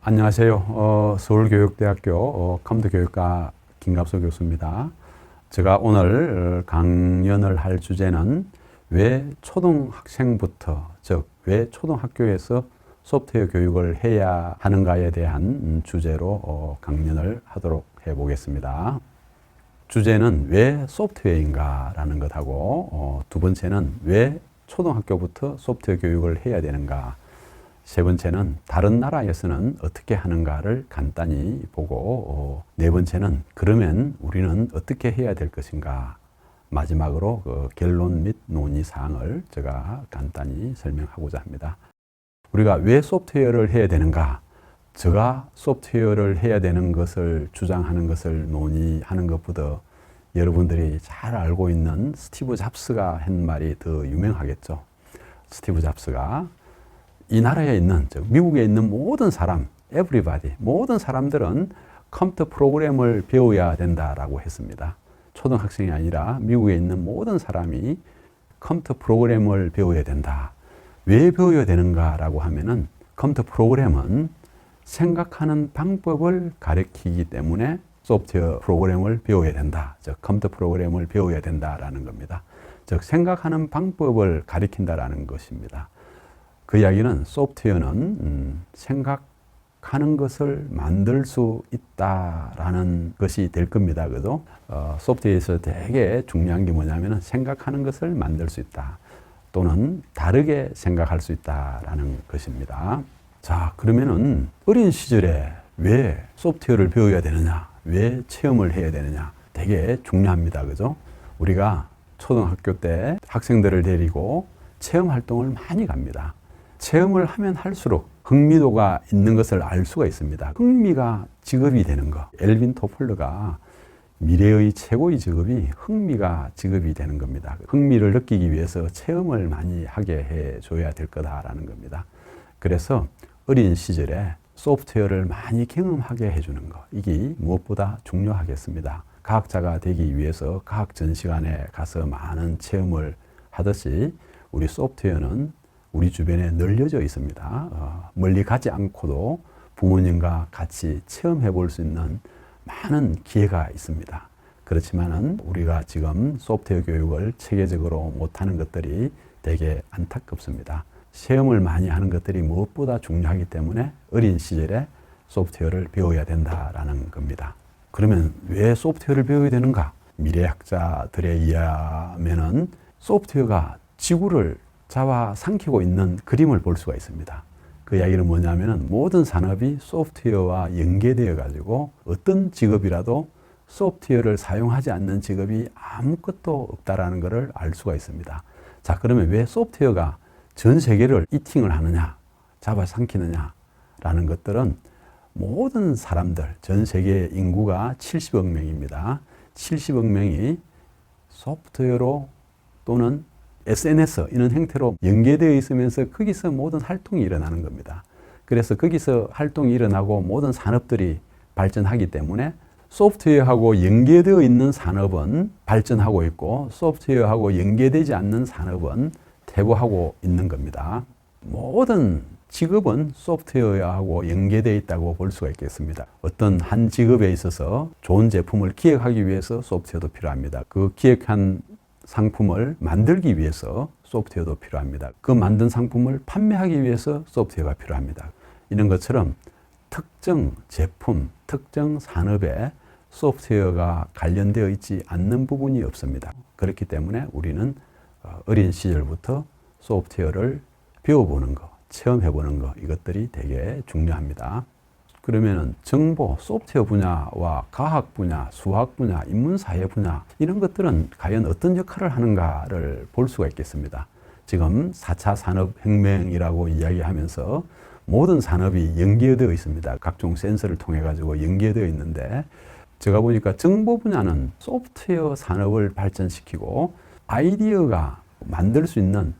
안녕하세요. 서울교육대학교 컴퓨터교육과 김갑수 교수입니다. 제가 오늘 강연을 할 주제는 왜 초등학생부터, 즉 왜 초등학교에서 소프트웨어 교육을 해야 하는가에 대한 주제로 강연을 하도록 해보겠습니다. 주제는 왜 소프트웨어인가 라는 것하고 두 번째는 왜 초등학교부터 소프트웨어 교육을 해야 되는가, 세 번째는 다른 나라에서는 어떻게 하는가를 간단히 보고 네 번째는 그러면 우리는 어떻게 해야 될 것인가, 마지막으로 그 결론 및 논의 사항을 제가 간단히 설명하고자 합니다. 우리가 왜 소프트웨어를 해야 되는가, 제가 소프트웨어를 해야 되는 것을 주장하는 것을 논의하는 것보다 여러분들이 잘 알고 있는 스티브 잡스가 한 말이 더 유명하겠죠. 스티브 잡스가 이 나라에 있는, 즉 미국에 있는 모든 사람, everybody, 모든 사람들은 컴퓨터 프로그램을 배워야 된다라고 했습니다. 초등학생이 아니라 미국에 있는 모든 사람이 컴퓨터 프로그램을 배워야 된다. 왜 배워야 되는가라고 하면은 컴퓨터 프로그램은 생각하는 방법을 가르치기 때문에 소프트웨어 프로그램을 배워야 된다. 즉 컴퓨터 프로그램을 배워야 된다라는 겁니다. 즉 생각하는 방법을 가르친다라는 것입니다. 그 이야기는 소프트웨어는 생각하는 것을 만들 수 있다라는 것이 될 겁니다. 그죠? 소프트웨어에서 되게 중요한 게 뭐냐면 생각하는 것을 만들 수 있다. 또는 다르게 생각할 수 있다라는 것입니다. 자, 그러면은 어린 시절에 왜 소프트웨어를 배워야 되느냐? 왜 체험을 해야 되느냐? 되게 중요합니다. 그죠? 우리가 초등학교 때 학생들을 데리고 체험 활동을 많이 갑니다. 체험을 하면 할수록 흥미도가 있는 것을 알 수가 있습니다. 흥미가 직업이 되는 것. 엘빈 토플러가 미래의 최고의 직업이 흥미가 직업이 되는 겁니다. 흥미를 느끼기 위해서 체험을 많이 하게 해줘야 될 거다라는 겁니다. 그래서 어린 시절에 소프트웨어를 많이 경험하게 해주는 것, 이게 무엇보다 중요하겠습니다. 과학자가 되기 위해서 과학 전시관에 가서 많은 체험을 하듯이 우리 소프트웨어는 우리 주변에 널려져 있습니다. 멀리 가지 않고도 부모님과 같이 체험해 볼 수 있는 많은 기회가 있습니다. 그렇지만은 우리가 지금 소프트웨어 교육을 체계적으로 못하는 것들이 되게 안타깝습니다. 체험을 많이 하는 것들이 무엇보다 중요하기 때문에 어린 시절에 소프트웨어를 배워야 된다라는 겁니다. 그러면 왜 소프트웨어를 배워야 되는가? 미래학자들에 의하면은 소프트웨어가 지구를 잡아삼키고 있는 그림을 볼 수가 있습니다. 그 이야기는 뭐냐면은 모든 산업이 소프트웨어와 연계되어 가지고 어떤 직업이라도 소프트웨어를 사용하지 않는 직업이 아무것도 없다라는 것을 알 수가 있습니다. 자, 그러면 왜 소프트웨어가 전 세계를 이팅을 하느냐, 잡아삼키느냐라는 것들은 모든 사람들, 전 세계 인구가 70억 명입니다. 70억 명이 소프트웨어로 또는 SNS 이런 형태로 연계되어 있으면서 거기서 모든 활동이 일어나는 겁니다. 그래서 거기서 활동이 일어나고 모든 산업들이 발전하기 때문에 소프트웨어하고 연계되어 있는 산업은 발전하고 있고 소프트웨어하고 연계되지 않는 산업은 퇴보하고 있는 겁니다. 모든 직업은 소프트웨어하고 연계되어 있다고 볼 수가 있겠습니다. 어떤 한 직업에 있어서 좋은 제품을 기획하기 위해서 소프트웨어도 필요합니다. 그 기획한 상품을 만들기 위해서 소프트웨어도 필요합니다. 그 만든 상품을 판매하기 위해서 소프트웨어가 필요합니다. 이런 것처럼 특정 제품, 특정 산업에 소프트웨어가 관련되어 있지 않는 부분이 없습니다. 그렇기 때문에 우리는 어린 시절부터 소프트웨어를 배워보는 것, 체험해보는 것, 이것들이 되게 중요합니다. 그러면은 정보, 소프트웨어 분야와 과학 분야, 수학 분야, 인문사회 분야 이런 것들은 과연 어떤 역할을 하는가를 볼 수가 있겠습니다. 지금 4차 산업혁명이라고 이야기하면서 모든 산업이 연계되어 있습니다. 각종 센서를 통해 가지고 연계되어 있는데 제가 보니까 정보 분야는 소프트웨어 산업을 발전시키고 아이디어가 만들 수 있는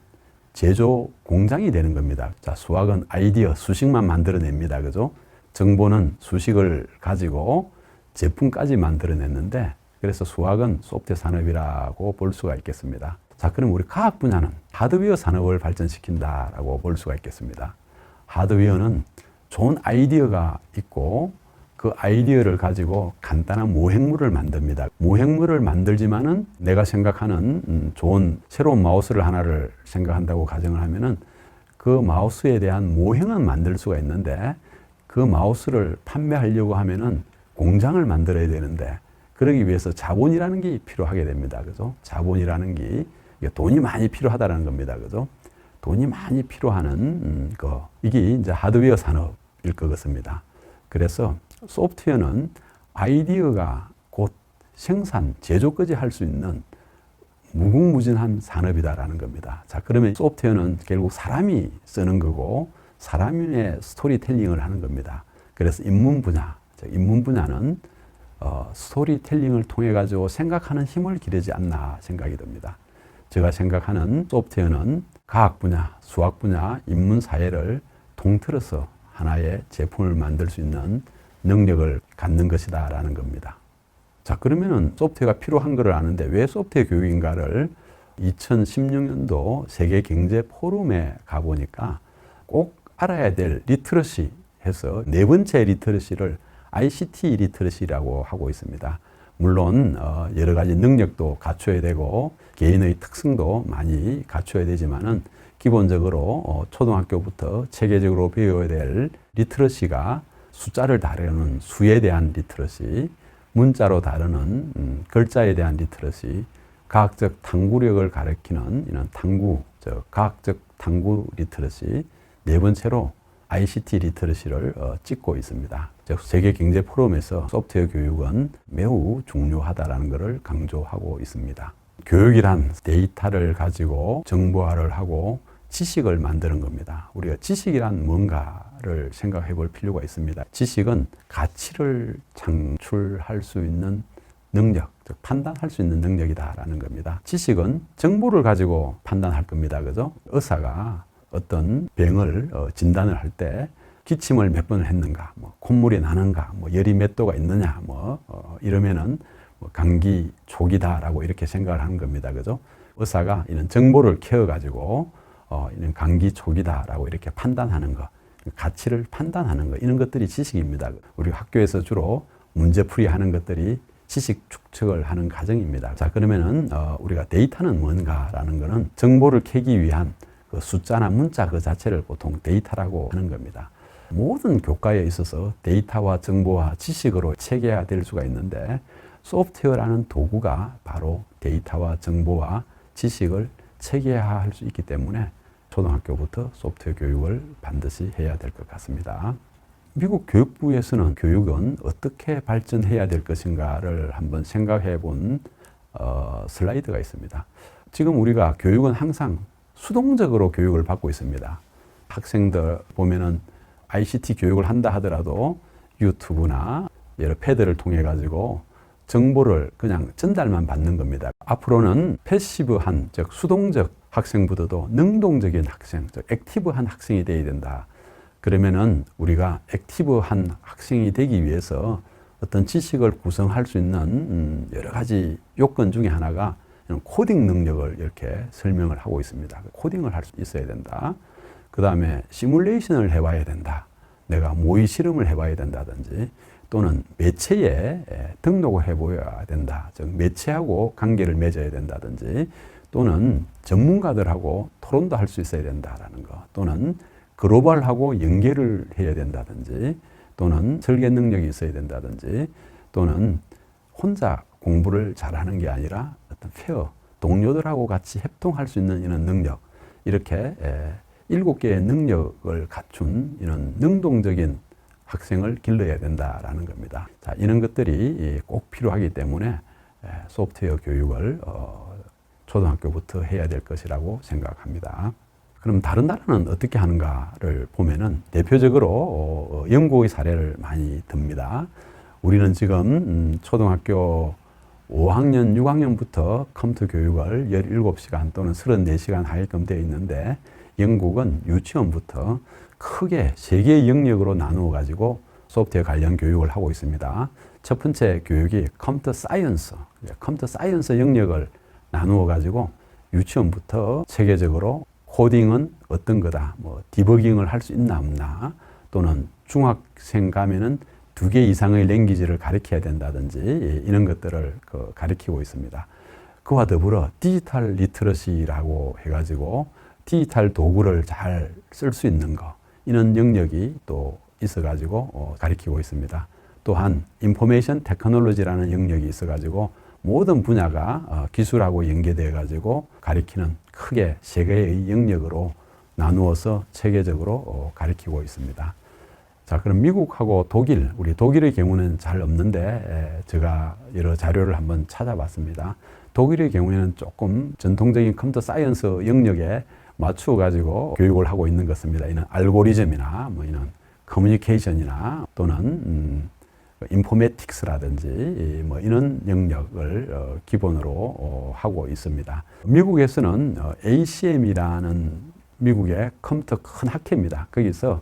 제조 공장이 되는 겁니다. 자, 수학은 아이디어, 수식만 만들어냅니다. 그죠? 정보는 수식을 가지고 제품까지 만들어냈는데 그래서 수학은 소프트웨어 산업이라고 볼 수가 있겠습니다. 자, 그럼 우리 과학 분야는 하드웨어 산업을 발전시킨다라고 볼 수가 있겠습니다. 하드웨어는 좋은 아이디어가 있고 그 아이디어를 가지고 간단한 모형물을 만듭니다. 모형물을 만들지만은 내가 생각하는 좋은 새로운 마우스를 하나를 생각한다고 가정을 하면은 그 마우스에 대한 모형은 만들 수가 있는데 그 마우스를 판매하려고 하면은 공장을 만들어야 되는데 그러기 위해서 자본이라는 게 필요하게 됩니다. 그죠? 자본이라는 게 돈이 많이 필요하다는 겁니다. 그죠? 돈이 많이 필요한 이게 이제 하드웨어 산업일 것 같습니다. 그래서 소프트웨어는 아이디어가 곧 생산, 제조까지 할 수 있는 무궁무진한 산업이다라는 겁니다. 자, 그러면 소프트웨어는 결국 사람이 쓰는 거고 사람의 스토리텔링을 하는 겁니다. 그래서 인문 분야, 인문 분야는 스토리텔링을 통해 가지고 생각하는 힘을 기르지 않나 생각이 듭니다. 제가 생각하는 소프트웨어는 과학 분야, 수학 분야, 인문 사회를 통틀어서 하나의 제품을 만들 수 있는 능력을 갖는 것이다라는 겁니다. 자, 그러면은 소프트웨어가 필요한 걸 아는데 왜 소프트웨어 교육인가를 2016년도 세계 경제 포럼에 가보니까 꼭 알아야 될 리터러시 해서 네 번째 리터러시를 ICT 리터러시라고 하고 있습니다. 물론 여러 가지 능력도 갖춰야 되고 개인의 특성도 많이 갖춰야 되지만은 기본적으로 초등학교부터 체계적으로 배워야 될 리터러시가 숫자를 다루는 수에 대한 리터러시, 문자로 다루는 글자에 대한 리터러시, 과학적 탐구력을 가리키는 이런 과학적 탐구 리터러시, 네 번째로 ICT 리터러시를 찍고 있습니다. 즉 세계 경제 포럼에서 소프트웨어 교육은 매우 중요하다라는 것을 강조하고 있습니다. 교육이란 데이터를 가지고 정보화를 하고 지식을 만드는 겁니다. 우리가 지식이란 뭔가를 생각해 볼 필요가 있습니다. 지식은 가치를 창출할 수 있는 능력, 즉 판단할 수 있는 능력이다라는 겁니다. 지식은 정보를 가지고 판단할 겁니다. 그죠? 의사가 어떤 병을 진단을 할 때 기침을 몇 번을 했는가, 콧물이 나는가, 열이 몇 도가 있느냐, 이러면은 감기 초기다라고 이렇게 생각을 하는 겁니다. 그죠? 의사가 이런 정보를 캐어가지고 이런 감기 초기다라고 이렇게 판단하는 것, 가치를 판단하는 것, 이런 것들이 지식입니다. 우리 학교에서 주로 문제풀이 하는 것들이 지식 축적을 하는 과정입니다. 자, 그러면은 우리가 데이터는 뭔가라는 것은 정보를 캐기 위한 그 숫자나 문자 그 자체를 보통 데이터라고 하는 겁니다. 모든 교과에 있어서 데이터와 정보와 지식으로 체계화될 수가 있는데 소프트웨어라는 도구가 바로 데이터와 정보와 지식을 체계화할 수 있기 때문에 초등학교부터 소프트웨어 교육을 반드시 해야 될 것 같습니다. 미국 교육부에서는 교육은 어떻게 발전해야 될 것인가를 한번 생각해 본 슬라이드가 있습니다. 지금 우리가 교육은 항상 수동적으로 교육을 받고 있습니다. 학생들 보면은 ICT 교육을 한다 하더라도 유튜브나 여러 패드를 통해 가지고 정보를 그냥 전달만 받는 겁니다. 앞으로는 패시브한, 즉 수동적 학생보다도 능동적인 학생, 즉 액티브한 학생이 되어야 된다. 그러면은 우리가 액티브한 학생이 되기 위해서 어떤 지식을 구성할 수 있는 여러 가지 요건 중에 하나가 코딩 능력을 이렇게 설명을 하고 있습니다. 코딩을 할 수 있어야 된다. 그 다음에 시뮬레이션을 해봐야 된다. 내가 모의 실험을 해봐야 된다든지 또는 매체에 등록을 해보아야 된다. 즉 매체하고 관계를 맺어야 된다든지 또는 전문가들하고 토론도 할 수 있어야 된다라는 거, 또는 글로벌하고 연계를 해야 된다든지 또는 설계 능력이 있어야 된다든지 또는 혼자 공부를 잘하는 게 아니라 어떤 페어, 동료들하고 같이 협동할 수 있는 이런 능력, 이렇게 7개의 능력을 갖춘 이런 능동적인 학생을 길러야 된다라는 겁니다. 자, 이런 것들이 꼭 필요하기 때문에 소프트웨어 교육을 초등학교부터 해야 될 것이라고 생각합니다. 그럼 다른 나라는 어떻게 하는가를 보면은 대표적으로 영국의 사례를 많이 듭니다. 우리는 지금 초등학교 5학년, 6학년부터 컴퓨터 교육을 17시간 또는 34시간 하게끔 되어 있는데 영국은 유치원부터 크게 3개의 영역으로 나누어 가지고 소프트웨어 관련 교육을 하고 있습니다. 첫 번째 교육이 컴퓨터 사이언스 영역을 나누어 가지고 유치원부터 체계적으로 코딩은 어떤 거다, 디버깅을 할 수 있나 없나, 또는 중학생 가면은 2개 이상의 랭귀지를 가르쳐야 된다든지 이런 것들을 가르치고 있습니다. 그와 더불어 디지털 리터러시라고 해가지고 디지털 도구를 잘 쓸 수 있는 거, 이런 영역이 또 있어가지고 가르치고 있습니다. 또한 인포메이션 테크놀로지라는 영역이 있어가지고 모든 분야가 기술하고 연계되어가지고 가르치는 크게 세 개의 영역으로 나누어서 체계적으로 가르치고 있습니다. 자, 그럼 미국하고 독일, 우리 독일의 경우는 잘 없는데 제가 여러 자료를 한번 찾아봤습니다. 독일의 경우에는 조금 전통적인 컴퓨터 사이언스 영역에 맞추어 가지고 교육을 하고 있는 것입니다. 이런 알고리즘이나 뭐 이런 커뮤니케이션이나 또는 인포메틱스라든지 뭐 이런 영역을 기본으로 하고 있습니다. 미국에서는 ACM이라는 미국의 컴퓨터 큰 학회입니다. 거기서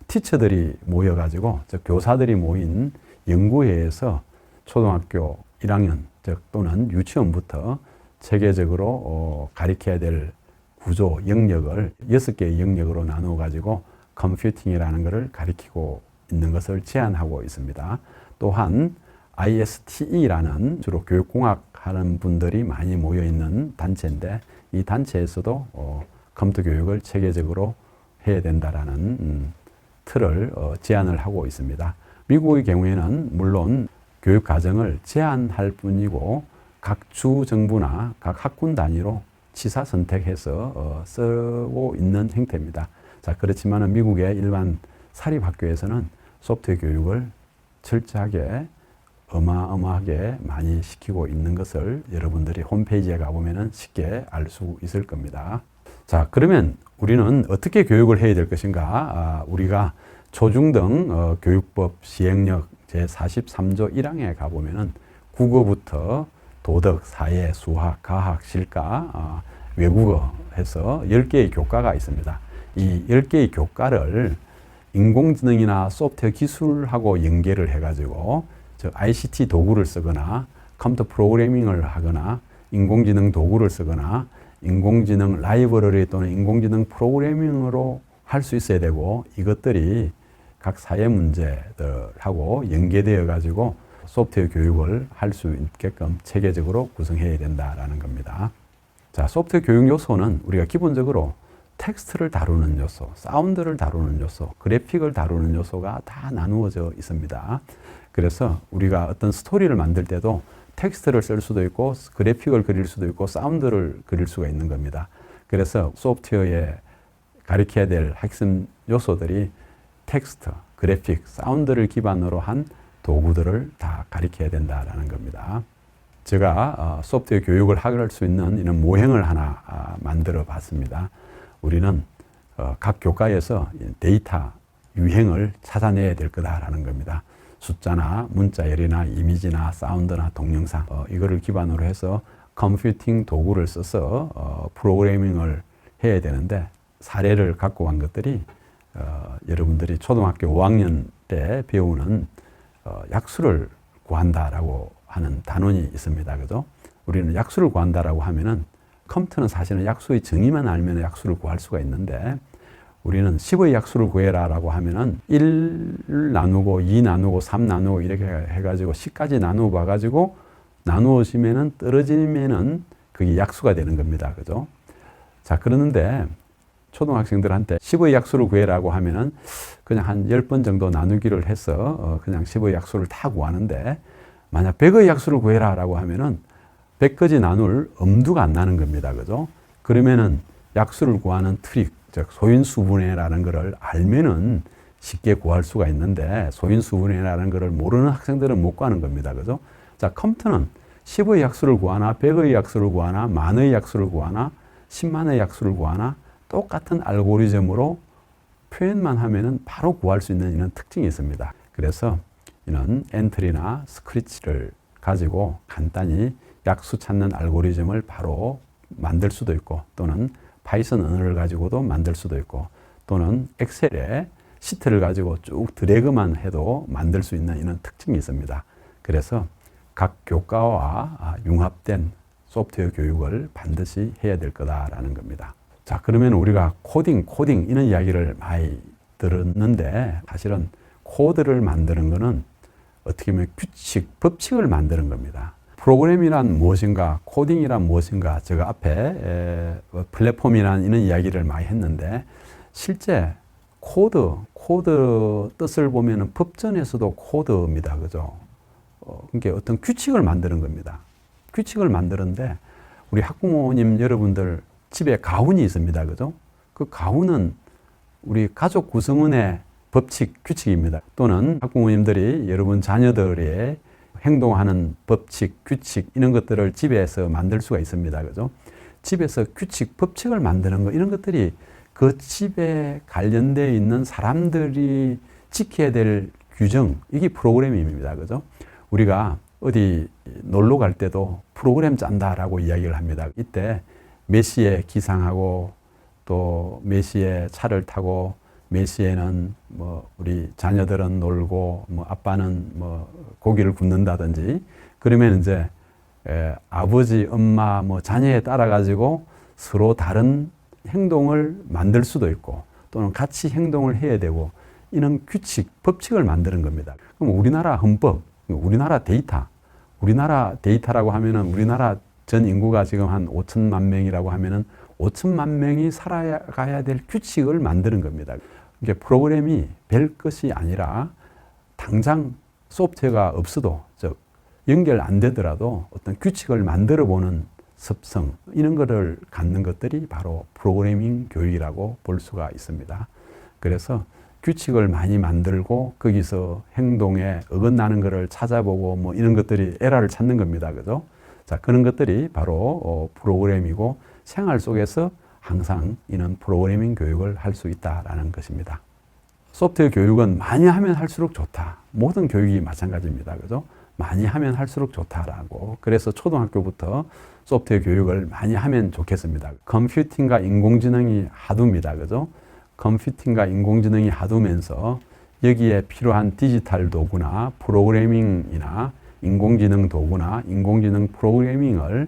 티처들이 모여가지고, 즉 교사들이 모인 연구회에서 초등학교 1학년, 즉 또는 유치원부터 체계적으로 가르쳐야 될 구조, 영역을 6개의 영역으로 나누어 가지고 컴퓨팅이라는 것을 가르치고 있는 것을 제안하고 있습니다. 또한 ISTE라는 주로 교육공학 하는 분들이 많이 모여 있는 단체인데, 이 단체에서도 컴퓨터 교육을 체계적으로 해야 된다라는 틀을 제안을 하고 있습니다. 미국의 경우에는 물론 교육 과정을 제한할 뿐이고 각 주 정부나 각 학군 단위로 치사 선택해서 쓰고 있는 형태입니다. 자, 그렇지만 미국의 일반 사립학교에서는 소프트웨어 교육을 철저하게 어마어마하게 많이 시키고 있는 것을 여러분들이 홈페이지에 가보면 쉽게 알 수 있을 겁니다. 자, 그러면 우리는 어떻게 교육을 해야 될 것인가? 우리가 초중등 교육법 시행령 제43조 1항에 가보면은 국어부터 도덕, 사회, 수학, 과학, 실가, 외국어 해서 10개의 교과가 있습니다. 이 10개의 교과를 인공지능이나 소프트웨어 기술하고 연계를 해가지고 즉 ICT 도구를 쓰거나 컴퓨터 프로그래밍을 하거나 인공지능 도구를 쓰거나 인공지능 라이브러리 또는 인공지능 프로그래밍으로 할 수 있어야 되고, 이것들이 각 사회 문제들하고 연계되어 가지고 소프트웨어 교육을 할 수 있게끔 체계적으로 구성해야 된다라는 겁니다. 자, 소프트웨어 교육 요소는 우리가 기본적으로 텍스트를 다루는 요소, 사운드를 다루는 요소, 그래픽을 다루는 요소가 다 나누어져 있습니다. 그래서 우리가 어떤 스토리를 만들 때도 텍스트를 쓸 수도 있고 그래픽을 그릴 수도 있고 사운드를 그릴 수가 있는 겁니다. 그래서 소프트웨어에 가르쳐야 될 핵심 요소들이 텍스트, 그래픽, 사운드를 기반으로 한 도구들을 다 가르쳐야 된다라는 겁니다. 제가 소프트웨어 교육을 할 수 있는 이런 모형을 하나 만들어 봤습니다. 우리는 각 교과에서 데이터 유형을 찾아내야 될 거다라는 겁니다. 숫자나 문자열이나 이미지나 사운드나 동영상, 이거를 기반으로 해서 컴퓨팅 도구를 써서 프로그래밍을 해야 되는데, 사례를 갖고 간 것들이 여러분들이 초등학교 5학년 때 배우는 약수를 구한다라고 하는 단원이 있습니다. 그죠? 우리는 약수를 구한다라고 하면은 컴퓨터는 사실은 약수의 정의만 알면 약수를 구할 수가 있는데, 우리는 10의 약수를 구해라라고 하면은 1 나누고 2 나누고 3 나누고 이렇게 해가지고 10까지 나누어 봐가지고 나누어지면은 떨어지면은 그게 약수가 되는 겁니다. 그죠? 자, 그러는데 초등학생들한테 10의 약수를 구해라고 하면은 그냥 한 10번 정도 나누기를 해서 그냥 10의 약수를 다 구하는데, 만약 100의 약수를 구해라라고 하면은 100까지 나눌 엄두가 안 나는 겁니다. 그죠? 그러면은 약수를 구하는 트릭, 즉 소인수분해라는 것을 알면은 쉽게 구할 수가 있는데, 소인수분해라는 것을 모르는 학생들은 못 구하는 겁니다. 그죠? 자, 컴퓨터는 10의 약수를 구하나 100의 약수를 구하나 만의 약수를 구하나 10만의 약수를 구하나 똑같은 알고리즘으로 표현만 하면은 바로 구할 수 있는 이런 특징이 있습니다. 그래서 이런 엔트리나 스크래치를 가지고 간단히 약수 찾는 알고리즘을 바로 만들 수도 있고, 또는 파이썬 언어를 가지고도 만들 수도 있고, 또는 엑셀에 시트를 가지고 쭉 드래그만 해도 만들 수 있는 이런 특징이 있습니다. 그래서 각 교과와 융합된 소프트웨어 교육을 반드시 해야 될 거다라는 겁니다. 자, 그러면 우리가 코딩 이런 이야기를 많이 들었는데, 사실은 코드를 만드는 것은 어떻게 보면 규칙, 법칙을 만드는 겁니다. 프로그램이란 무엇인가, 코딩이란 무엇인가, 제가 앞에 플랫폼이라는 이런 이야기를 많이 했는데, 실제 코드 뜻을 보면 법전에서도 코드입니다. 그죠? 그러니까 어떤 규칙을 만드는 겁니다. 규칙을 만드는데, 우리 학부모님 여러분들 집에 가훈이 있습니다. 그죠? 그 가훈은 우리 가족 구성원의 법칙, 규칙입니다. 또는 학부모님들이 여러분 자녀들의 행동하는 법칙, 규칙 이런 것들을 집에서 만들 수가 있습니다. 그죠? 집에서 규칙, 법칙을 만드는 것 이런 것들이 그 집에 관련되어 있는 사람들이 지켜야 될 규정, 이게 프로그램입니다. 그죠? 우리가 어디 놀러 갈 때도 프로그램 짠다라고 이야기를 합니다. 이때 몇 시에 기상하고 또 몇 시에 차를 타고 몇 시에는 뭐 우리 자녀들은 놀고 뭐 아빠는 뭐 고기를 굽는다든지 그러면 이제 아버지, 엄마, 뭐 자녀에 따라 가지고 서로 다른 행동을 만들 수도 있고 또는 같이 행동을 해야 되고 이런 규칙, 법칙을 만드는 겁니다. 그럼 우리나라 헌법, 우리나라 데이터라고 하면은 우리나라 전 인구가 지금 한 5천만 명이라고 하면은 5천만 명이 살아가야 될 규칙을 만드는 겁니다. 이게 프로그램이 별 것이 아니라 당장 소프트웨어가 없어도 즉 연결 안 되더라도 어떤 규칙을 만들어 보는 습성 이런 거를 갖는 것들이 바로 프로그래밍 교육이라고 볼 수가 있습니다. 그래서 규칙을 많이 만들고 거기서 행동에 어긋나는 것을 찾아보고 뭐 이런 것들이 에러를 찾는 겁니다. 그죠? 자, 그런 것들이 바로 프로그램이고 생활 속에서 항상 이런 프로그래밍 교육을 할 수 있다라는 것입니다. 소프트웨어 교육은 많이 하면 할수록 좋다. 모든 교육이 마찬가지입니다. 그죠? 많이 하면 할수록 좋다라고. 그래서 초등학교부터 소프트웨어 교육을 많이 하면 좋겠습니다. 컴퓨팅과 인공지능이 하두입니다. 그죠? 컴퓨팅과 인공지능이 하두면서 여기에 필요한 디지털 도구나 프로그래밍이나 인공지능 도구나 인공지능 프로그래밍을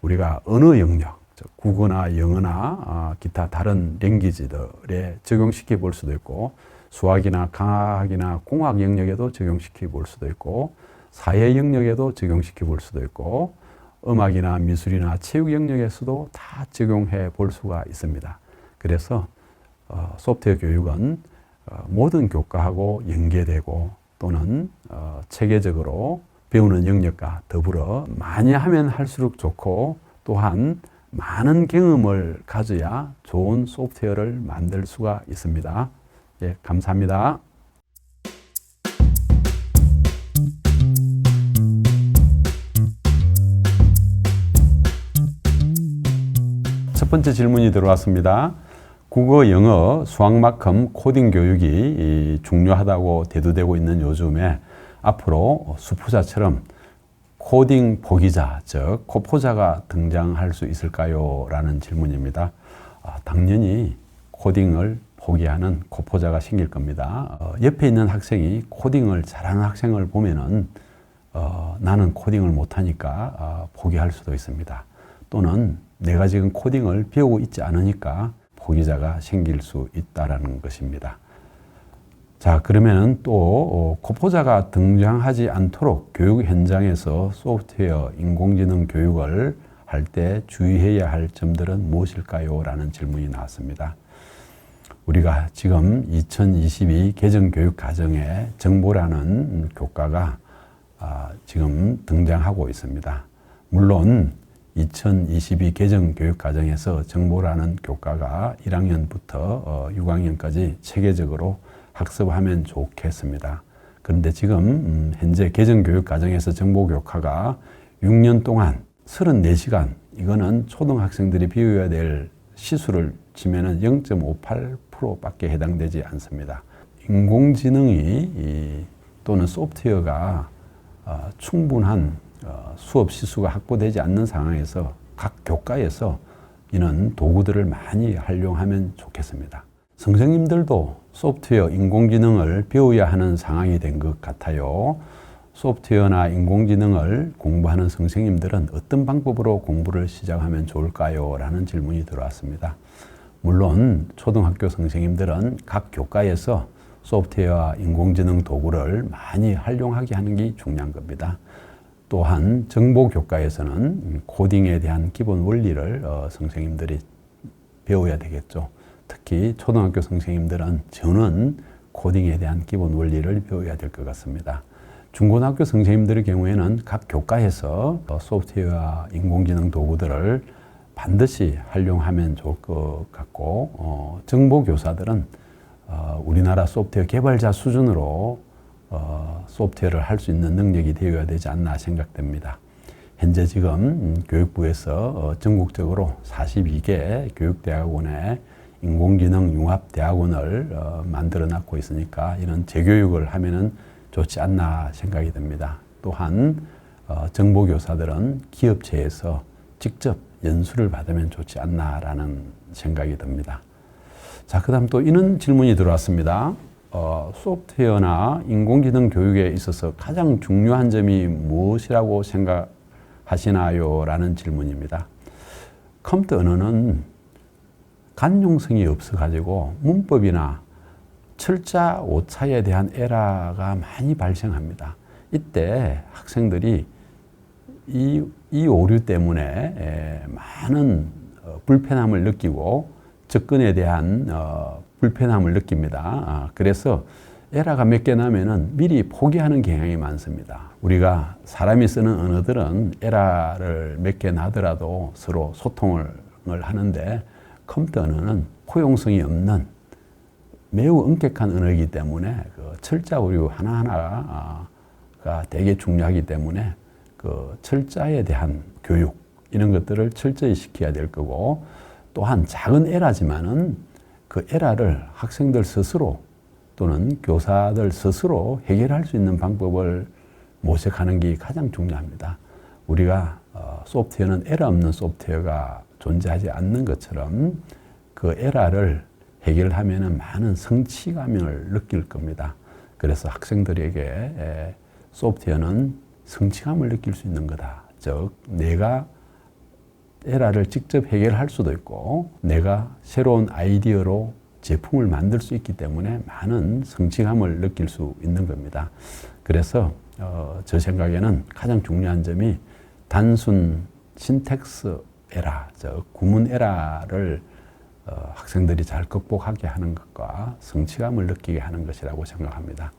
우리가 언어 영역, 국어나 영어나 기타 다른 랭귀지들에 적용시켜 볼 수도 있고 수학이나 과학이나 공학 영역에도 적용시켜 볼 수도 있고 사회 영역에도 적용시켜 볼 수도 있고 음악이나 미술이나 체육 영역에서도 다 적용해 볼 수가 있습니다. 그래서 소프트웨어 교육은 모든 교과하고 연계되고 또는 체계적으로 배우는 영역과 더불어 많이 하면 할수록 좋고 또한 많은 경험을 가져야 좋은 소프트웨어를 만들 수가 있습니다. 예, 감사합니다. 첫 번째 질문이 들어왔습니다. 국어, 영어, 수학만큼 코딩 교육이 중요하다고 대두되고 있는 요즘에 앞으로 수포자처럼 코딩 포기자, 즉 코포자가 등장할 수 있을까요? 라는 질문입니다. 당연히 코딩을 포기하는 코포자가 생길 겁니다. 옆에 있는 학생이 코딩을 잘하는 학생을 보면은 나는 코딩을 못하니까 포기할 수도 있습니다. 또는 내가 지금 코딩을 배우고 있지 않으니까 포기자가 생길 수 있다는 것입니다. 자, 그러면 또 코포자가 등장하지 않도록 교육 현장에서 소프트웨어, 인공지능 교육을 할 때 주의해야 할 점들은 무엇일까요? 라는 질문이 나왔습니다. 우리가 지금 2022 개정교육과정에 정보라는 교과가 지금 등장하고 있습니다. 물론 2022 개정교육과정에서 정보라는 교과가 1학년부터 6학년까지 체계적으로 학습하면 좋겠습니다. 그런데 지금 현재 개정교육과정에서 정보교과가 6년 동안 34시간, 이거는 초등학생들이 배워야 될 시수를 치면은 0.58%밖에 해당되지 않습니다. 인공지능이 또는 소프트웨어가 충분한 수업 시수가 확보되지 않는 상황에서 각 교과에서 이런 도구들을 많이 활용하면 좋겠습니다. 선생님들도 소프트웨어, 인공지능을 배워야 하는 상황이 된 것 같아요. 소프트웨어나 인공지능을 공부하는 선생님들은 어떤 방법으로 공부를 시작하면 좋을까요? 라는 질문이 들어왔습니다. 물론 초등학교 선생님들은 각 교과에서 소프트웨어와 인공지능 도구를 많이 활용하게 하는 게 중요한 겁니다. 또한 정보교과에서는 코딩에 대한 기본 원리를 선생님들이 배워야 되겠죠. 특히 초등학교 선생님들은 저는 코딩에 대한 기본 원리를 배워야 될 것 같습니다. 중고등학교 선생님들의 경우에는 각 교과에서 소프트웨어와 인공지능 도구들을 반드시 활용하면 좋을 것 같고, 정보교사들은 우리나라 소프트웨어 개발자 수준으로 소프트웨어를 할 수 있는 능력이 되어야 되지 않나 생각됩니다. 현재 지금 교육부에서 전국적으로 42개 교육대학원에 인공지능 융합대학원을 만들어 놨고 있으니까 이런 재교육을 하면은 좋지 않나 생각이 듭니다. 또한 정보교사들은 기업체에서 직접 연수를 받으면 좋지 않나라는 생각이 듭니다. 자, 그 다음 또 이런 질문이 들어왔습니다. 소프트웨어나 인공지능 교육에 있어서 가장 중요한 점이 무엇이라고 생각하시나요? 라는 질문입니다. 컴퓨터 언어는 간용성이 없어가지고 문법이나 철자, 오차에 대한 에러가 많이 발생합니다. 이때 학생들이 이 오류 때문에 많은 불편함을 느끼고 접근에 대한 불편함을 느낍니다. 그래서 에러가 몇 개 나면은 미리 포기하는 경향이 많습니다. 우리가 사람이 쓰는 언어들은 에러를 몇 개 나더라도 서로 소통을 하는데 컴퓨터 언어는 포용성이 없는 매우 엄격한 언어이기 때문에 그 철자 오류 하나하나가 되게 중요하기 때문에 그 철자에 대한 교육 이런 것들을 철저히 시켜야 될 거고, 또한 작은 에러지만은 그 에러를 학생들 스스로 또는 교사들 스스로 해결할 수 있는 방법을 모색하는 게 가장 중요합니다. 우리가 소프트웨어는 에러 없는 소프트웨어가 존재하지 않는 것처럼 그 에러를 해결하면은 많은 성취감을 느낄 겁니다. 그래서 학생들에게 소프트웨어는 성취감을 느낄 수 있는 거다. 즉, 내가 에러를 직접 해결할 수도 있고 내가 새로운 아이디어로 제품을 만들 수 있기 때문에 많은 성취감을 느낄 수 있는 겁니다. 그래서 저 생각에는 가장 중요한 점이 단순 신텍스 에러, 즉 구문 에러를 학생들이 잘 극복하게 하는 것과 성취감을 느끼게 하는 것이라고 생각합니다.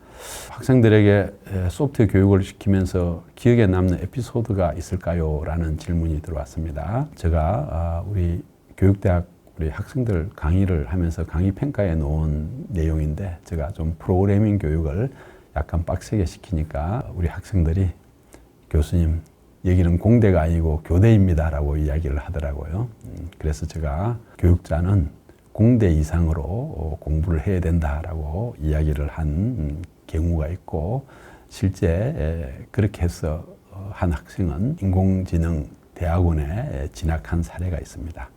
학생들에게 소프트웨어 교육을 시키면서 기억에 남는 에피소드가 있을까요? 라는 질문이 들어왔습니다. 제가 우리 교육대학 우리 학생들 강의를 하면서 강의 평가에 놓은 내용인데, 제가 좀 프로그래밍 교육을 약간 빡세게 시키니까 우리 학생들이 교수님, 여기는 공대가 아니고 교대입니다 라고 이야기를 하더라고요. 그래서 제가 교육자는 공대 이상으로 공부를 해야 된다라고 이야기를 한 경우가 있고, 실제 그렇게 해서 한 학생은 인공지능 대학원에 진학한 사례가 있습니다.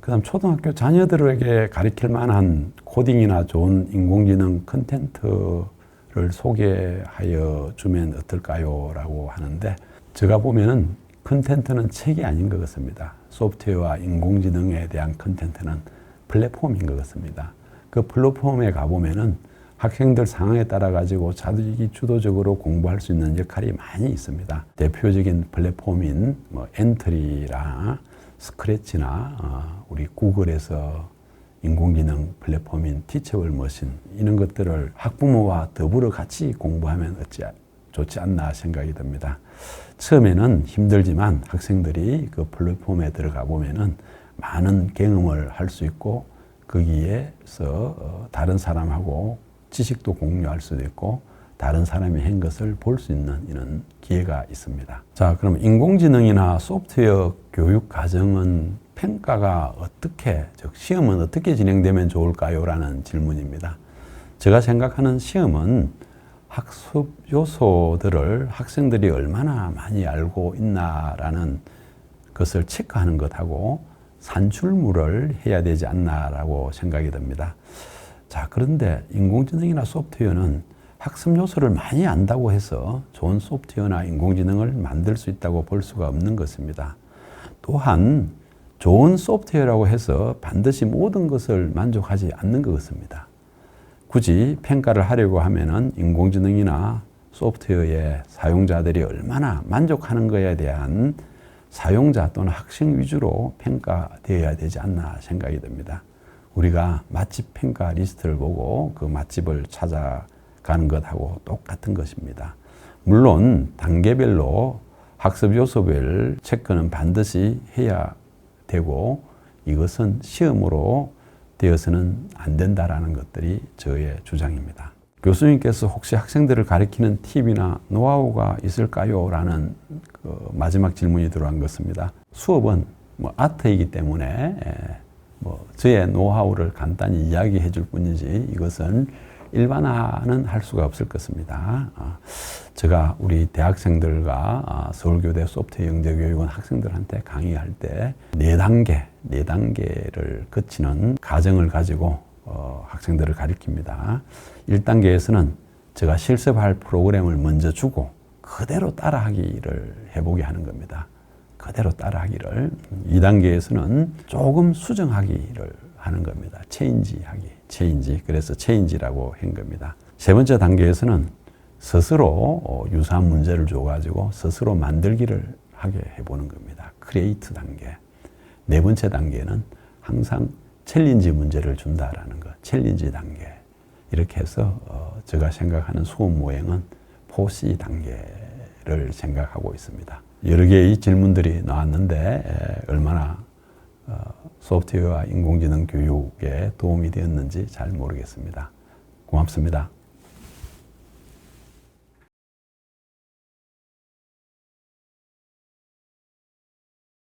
그 다음 초등학교 자녀들에게 가르칠 만한 코딩이나 좋은 인공지능 컨텐츠를 소개하여 주면 어떨까요? 라고 하는데, 제가 보면은 컨텐츠는 책이 아닌 것 같습니다. 소프트웨어와 인공지능에 대한 컨텐츠는 플랫폼인 것 같습니다. 그 플랫폼에 가보면은 학생들 상황에 따라 가지고 자기이 주도적으로 공부할 수 있는 역할이 많이 있습니다. 대표적인 플랫폼인 엔트리나 스크래치나 우리 구글에서 인공지능 플랫폼인 티처블 머신, 이런 것들을 학부모와 더불어 같이 공부하면 어찌 좋지 않나 생각이 듭니다. 처음에는 힘들지만 학생들이 그 플랫폼에 들어가 보면은 많은 경험을 할 수 있고, 거기에서 다른 사람하고 지식도 공유할 수도 있고 다른 사람이 한 것을 볼 수 있는 이런 기회가 있습니다. 자, 그럼 인공지능이나 소프트웨어 교육 과정은 평가가 어떻게, 즉 시험은 어떻게 진행되면 좋을까요? 라는 질문입니다. 제가 생각하는 시험은 학습 요소들을 학생들이 얼마나 많이 알고 있나라는 것을 체크하는 것하고 산출물을 해야 되지 않나라고 생각이 듭니다. 자, 그런데 인공지능이나 소프트웨어는 학습 요소를 많이 안다고 해서 좋은 소프트웨어나 인공지능을 만들 수 있다고 볼 수가 없는 것입니다. 또한 좋은 소프트웨어라고 해서 반드시 모든 것을 만족하지 않는 것 같습니다. 굳이 평가를 하려고 하면은 인공지능이나 소프트웨어의 사용자들이 얼마나 만족하는 것에 대한 사용자 또는 학생 위주로 평가되어야 되지 않나 생각이 듭니다. 우리가 맛집 평가 리스트를 보고 그 맛집을 찾아가는 것하고 똑같은 것입니다. 물론 단계별로 학습 요소별 체크는 반드시 해야 되고 이것은 시험으로 되어서는 안 된다라는 것들이 저의 주장입니다. 교수님께서 혹시 학생들을 가르치는 팁이나 노하우가 있을까요? 라는 그 마지막 질문이 들어간 것입니다. 수업은 아트이기 때문에 저의 노하우를 간단히 이야기해 줄 뿐이지 이것은 일반화는 할 수가 없을 것입니다. 제가 우리 대학생들과 서울교대 소프트웨어 영재교육원 학생들한테 강의할 때 네 단계를 거치는 과정을 가지고 학생들을 가르칩니다. 1단계에서는 제가 실습할 프로그램을 먼저 주고 그대로 따라하기를 해보게 하는 겁니다. 그대로 따라하기를. 2단계에서는 조금 수정하기를 하는 겁니다. 체인지. 그래서 체인지라고 한 겁니다. 세 번째 단계에서는 스스로 유사한 문제를 줘가지고 스스로 만들기를 하게 해보는 겁니다. 크리에이트 단계. 네 번째 단계는 항상 챌린지 문제를 준다라는 것. 챌린지 단계. 이렇게 해서 제가 생각하는 수업 모형은 4C 단계를 생각하고 있습니다. 여러 개의 질문들이 나왔는데 얼마나 소프트웨어와 인공지능 교육에 도움이 되었는지 잘 모르겠습니다. 고맙습니다.